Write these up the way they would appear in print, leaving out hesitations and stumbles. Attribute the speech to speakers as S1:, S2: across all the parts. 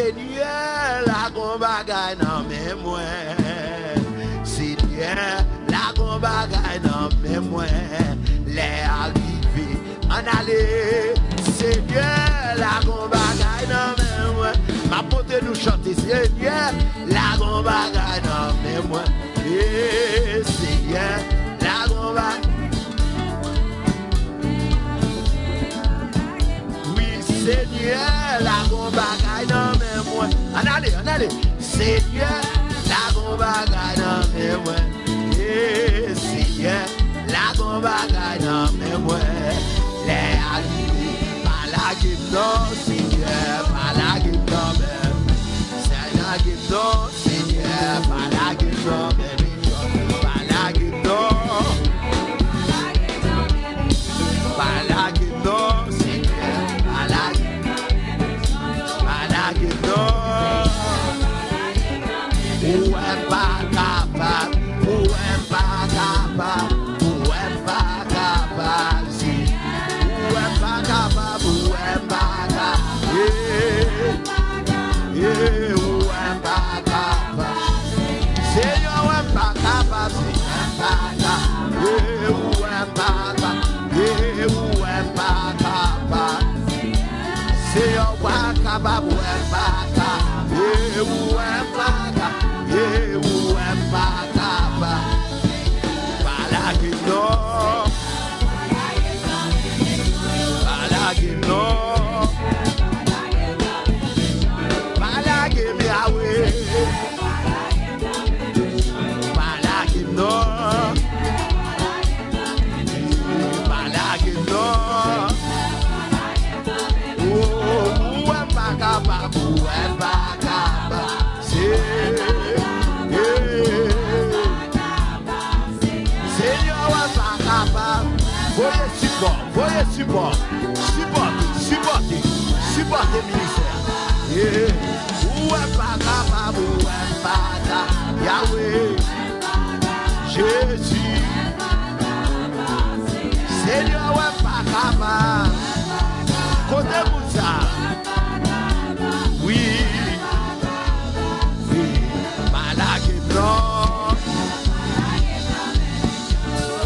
S1: Seigneur, la gombagaille nan men mwen. Seigneur, la gombagaille nan men mwen. Les arrivés en aller. Seigneur, la gombagaille nan men mwen. Ma pote nous chanter, Seigneur, la gombagaille nan men mwen. Seigneur, la gombagaille. Seigneur, la gombagaille dans mes mois. En allez. Seigneur, la gombagaille dans mes mois. Seigneur, la gombagaille dans mes mois. Les arrivés, par la guimnon, Seigneur, par la guimnon, c'est la guimnon, Seigneur, par la guimnon, par la guimnon, par la guimnon, Seigneur. Ou est pas capable, ou est pas capable, ou est pas capable, si. Ou est pas capable, ou est pas capable, ou est pas capable. Seigneur, ou est pas capable, si. Ou est pas capable, ou est pas capable. Seigneur, ou est capable, ou est pas capable, ou est pas capable. Ou est pas capable, pas la guimnon, pas la guimnon, pas la guimnon, Yahweh, pas la guimnon, pas la guimnon. Ou est pas capable, ou est pas capable, voyez support, supportez ministère. Où est pas capable, où est pas capable, Yahweh, Jésus. Seigneur, où est pas capable, côté Moussa. Oui, malade blanc,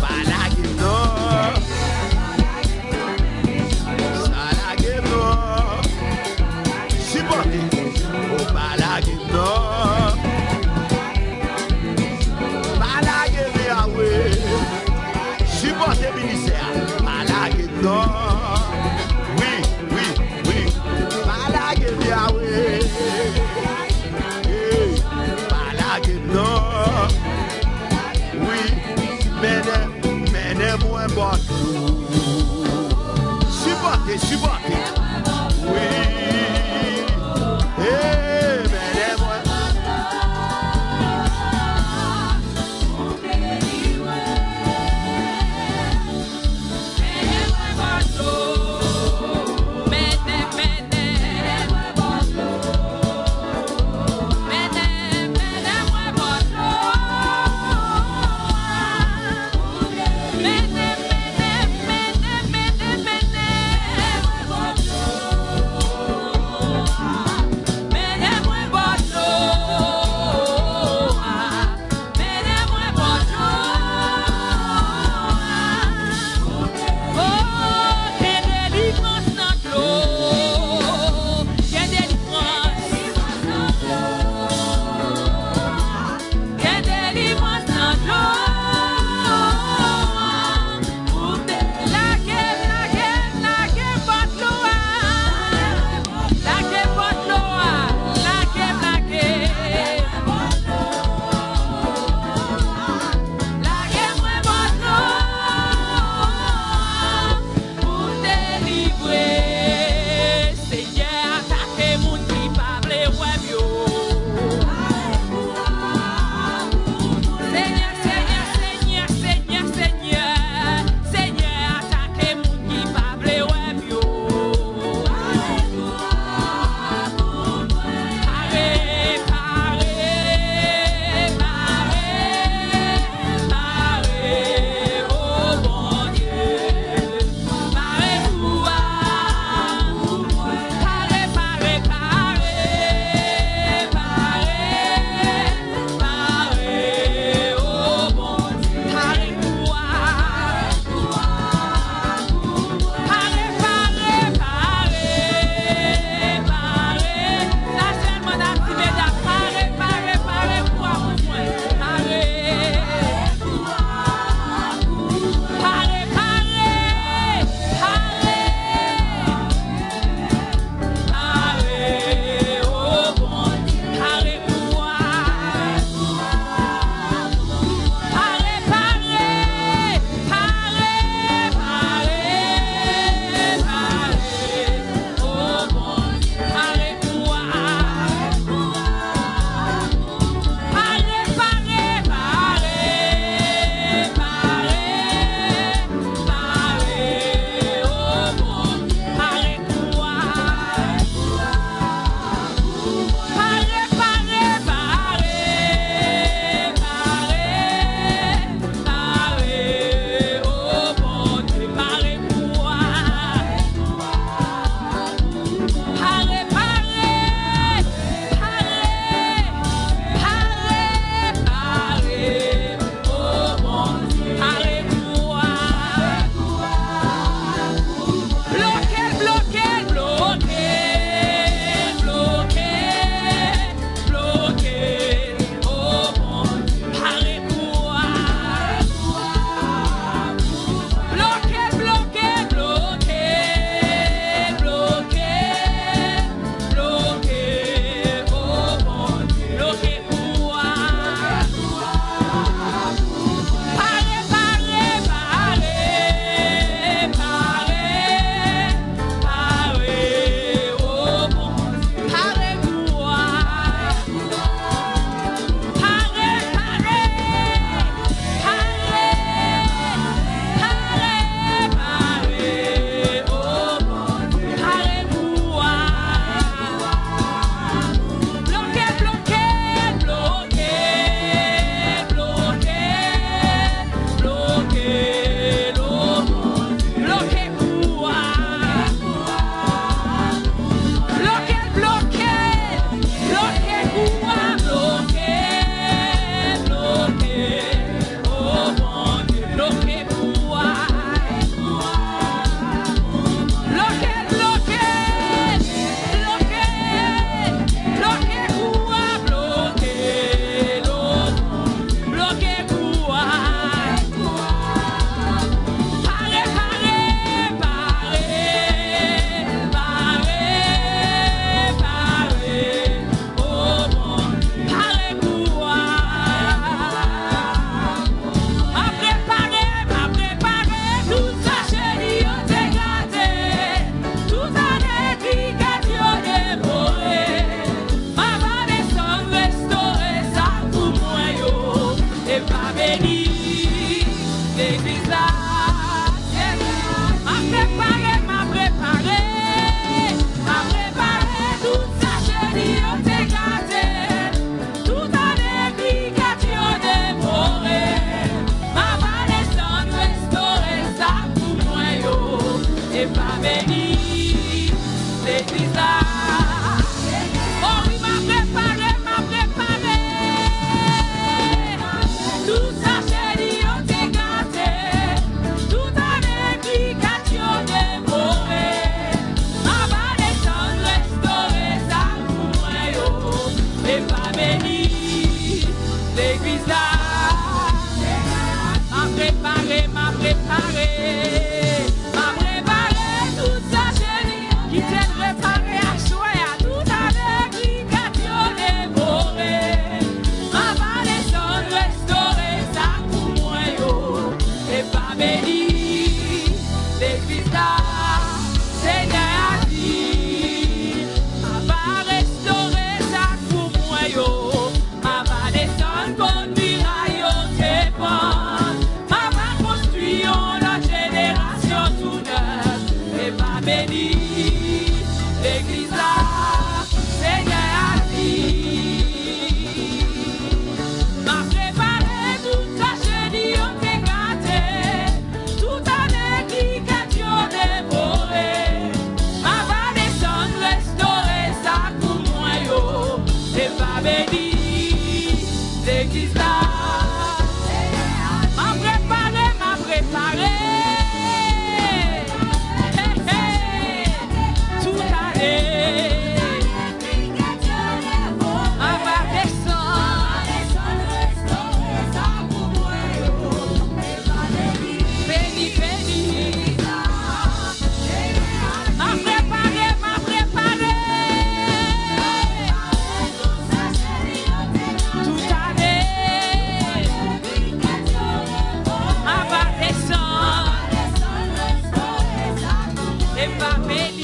S1: malade blanc. Supportez ministère, malade non. Oui, malade Yahweh. Malade non. Oui, menez-moi bon. Supportez. Oui, menez-moi.
S2: béni, l'église là. M'a préparé. Tout année. On va descendre. Béni. M'a préparé. Tout année. On va descendre. Et va béni.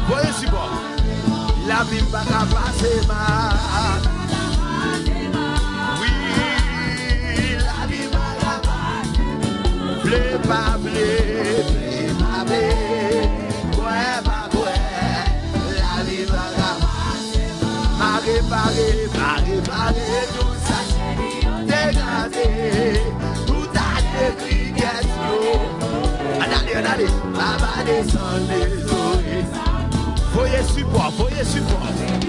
S1: Voyez si bon, la vie va passer mal. Oui, la vie va passer mal. Blé, pas blé, ouais, pas ouais. La vie va passer mal. M'a réparé tout ça, dégradé, tout a décrit, allez, va descendre les oreilles. Voyez support.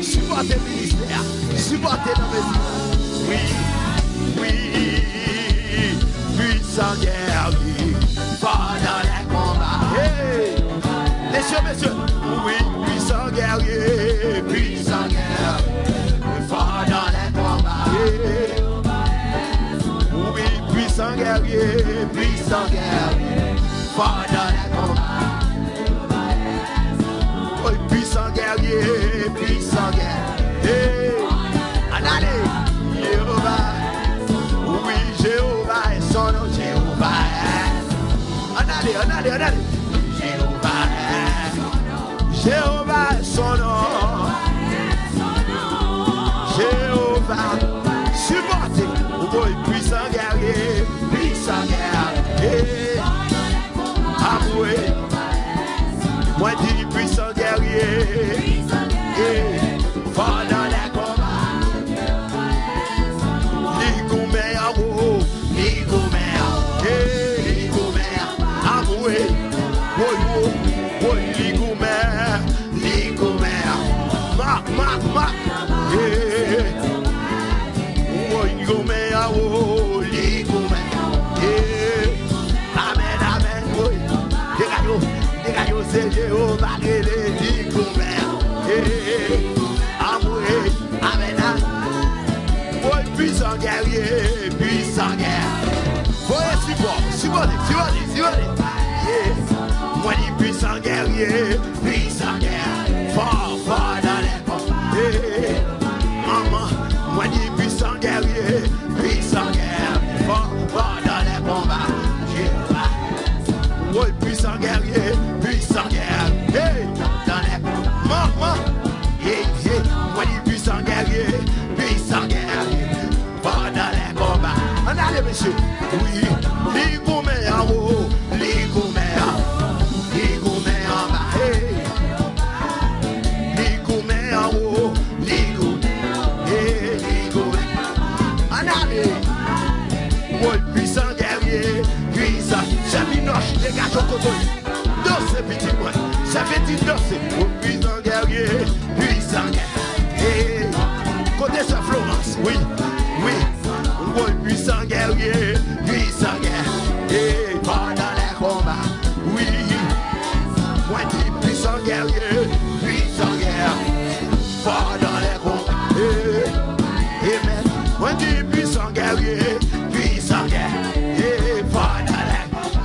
S1: Supportez le ministère. Supportez nos messieurs. Oui. Puissant guerrier. Fort dans les combats. Hey. Messieurs. Oui, puissant guerrier. Fort dans les combats. Hey. Oui, puissant guerrier. Fort dans les combats. Puissant guerrier. Hey. Allez, Jéhovah. Oui, Jéhovah est son nom. Jéhovah. Allez. Jéhovah est son nom. Jéhovah. Supportez. Oui, puissant guerrier. Avouez. Moi dis puissant guerrier. Fort dans les combats. Ligoumé, avoué. Oui, ligoumé. Marc. Oui, ligoumé, ligoumé. Amen, oui. Dégagez, c'est Jéhovah, les ligoumé. Amen. Oui, puissant guerrier. Voyez supportez. Moi dis puissant guerrier. Fort dans les combats. Maman, moi dis puissant guerrier. Fort dans les combats. Oui, puissant guerrier. Hey, dans les maman. Moi dis puissant guerrier. Fort dans les combats. On allez, monsieur. Oui, ligoumé en haut. Ligoumé en bas. Hey. Ligoumé en haut. Ligoumé. On allez. Oui, puissant guerrier. Chaminoche, les gars, au côté. Danser, petit moi. Ça fait dit danser. Oui, puissant guerrier. Hey. Côté sa Florence. Oui. Oui, puissant guerrier. Hey. Fort dans les combats. Oui. Moi, dis puissant guerrier. Fort dans les combats. Hey. Amen. Moi, dis puissant guerrier. Fort dans les combats.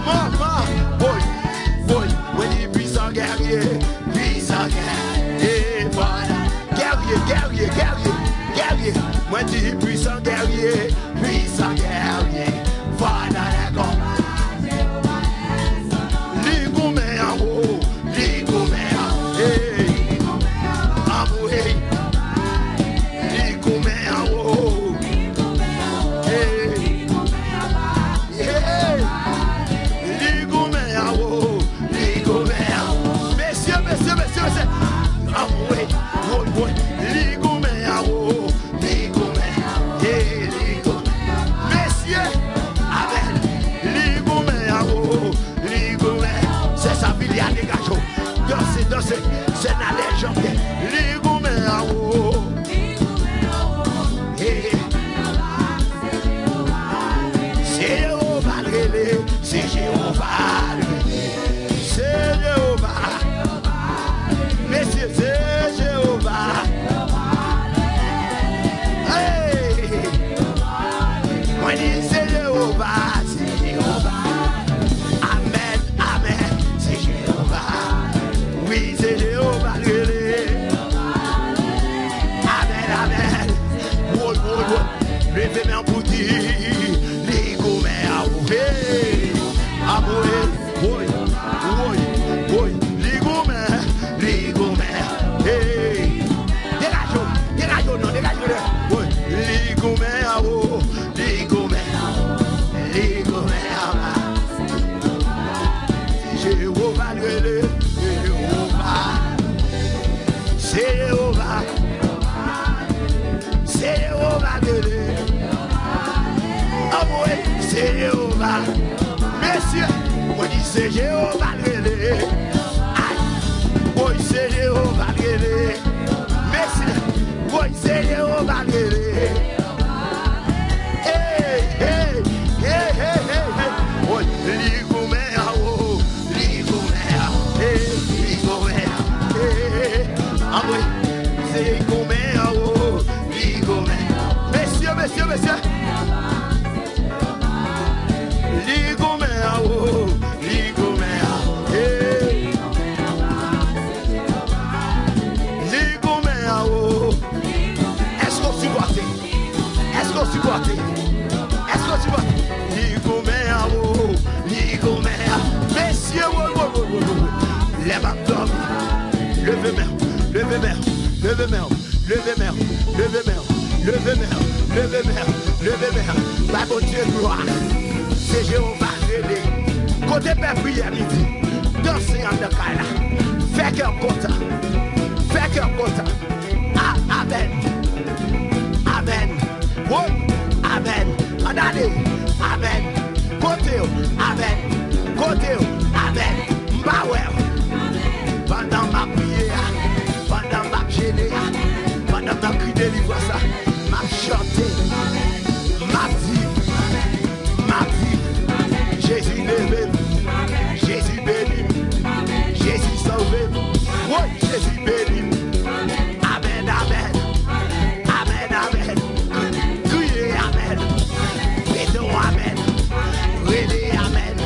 S1: relé, c'est Jéhovah. C'est Jéhovah. Messieurs, c'est Jéhovah. Hey! Moi, dis c'est Jéhovah, c'est Jéhovah. Amen, amen, c'est Jéhovah. Oui, c'est Jéhovah. Amen, amen. Oui, oui, oui. Levez-moi pour dire, les gourmets à ouvrir. Amoué, oui, oui, oui. Les gourmets, hey. Dégage, non, dégage, oui. Les gourmets à eau, les gourmets à bas. Jéhovah, c'est Jéhovah. C'est Jéhovah, oh oui, c'est Jéhovah. Messieurs, moi dis c'est Jéhovah. Oui, c'est Jéhovah. Messieurs, oui, c'est Jéhovah. Hey, hey, hey, hey, hey. Oui, l'igomère, oh, l'igomère, hey, l'igomère, hey. Ah oui, c'est l'igomère, oh, l'igomère. Messieurs, messieurs, messieurs. L'igomère, oh, l'igomère, hey. L'igomère, oh. Est-ce qu'on supporte? Est-ce qu'on supporte? Est-ce qu'on supporte? L'igomère, oh, l'igomère. Messieurs, oh, oh, oh, oh, oh. Les baptêmes. Levez-moi, levez-moi, levez-moi, levez-moi, levez-moi, levez-moi, levez-moi, levez-moi. Bah, mon Dieu, gloire. C'est Jéhovah révélé. Côté père prière midi, dansez en Dakar. Fais cœur content. Fais cœur content. Ah, amen. Amen. Oh, amen. Allez, amen. Côté, amen. Côté, amen. Mbawel. Pendant ma prière, pendant ma gênée, pendant ma cri de livre, ça, ma chanter, ma vie. Jésus levé, Jésus béni, Jésus sauvé, oui, Jésus béni. Amen, amen, amen, amen. Criez amen, bédons amen, relais amen.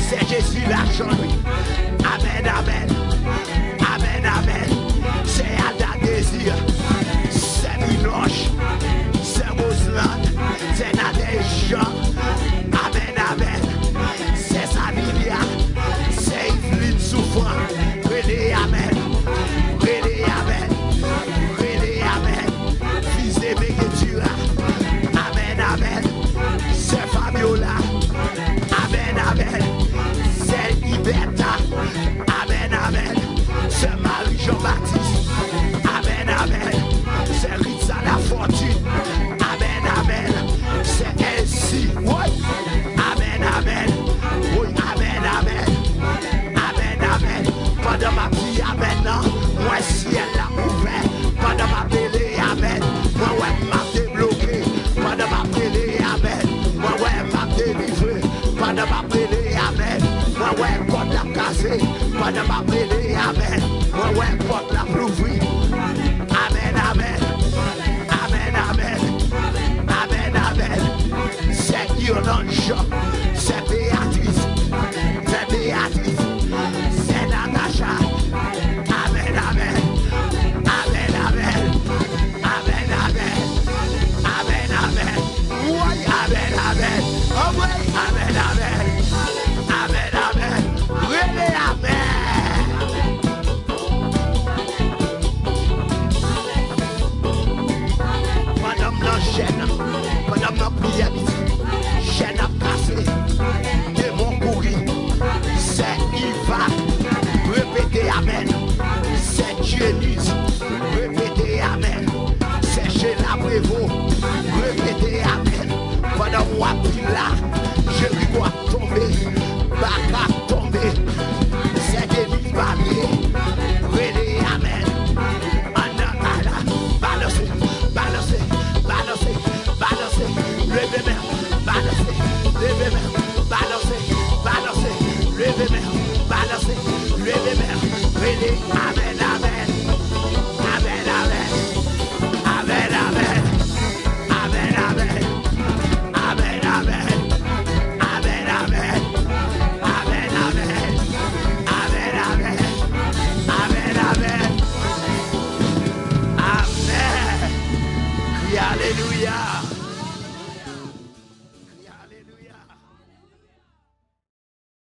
S1: C'est Jésus l'argent, lui. Amen, amen, amen, amen. C'est Ada Désir, c'est Binoche, c'est Roseland, c'est Nadège Jean. Amen, amen. C'est Savilia, c'est Yveline souffrant. Relais, amen. Relais, amen. Relais, amen. Fils de Béguetura. Amen, amen. C'est Fabiola. Amen, amen. C'est Iberta. Amen, amen. C'est Marie-Jean-Baptiste. Amen, amen. C'est Ritza la Fortune. Amen, amen. C'est Elsie. Ouais. Amen, amen. Oui, amen, amen. Amen, amen. Pendant ma prière maintenant, moi ciel l'a ouvert. Pendant ma télé, amen. Moi ouais m'a débloqué. Pendant ma télé, amen. Moi ouais m'a délivré. Pendant ma télé, amen. Moi ouais porte la cassée. Pendant ma télé, amen. Moi ouais porte la plouvrie. Amen, amen. Amen, amen. Amen, amen. C'est Yolanda, c'est Béatrice, c'est Béatrice, c'est Natacha. Amen, amen. Amen, amen. Amen, amen. Amen, amen. Oui, amen, amen. Oh oui, amen, amen. Amen, amen. Really, amen. Madame la chaîne, madame la prière, chaîne à passer. Alléluia.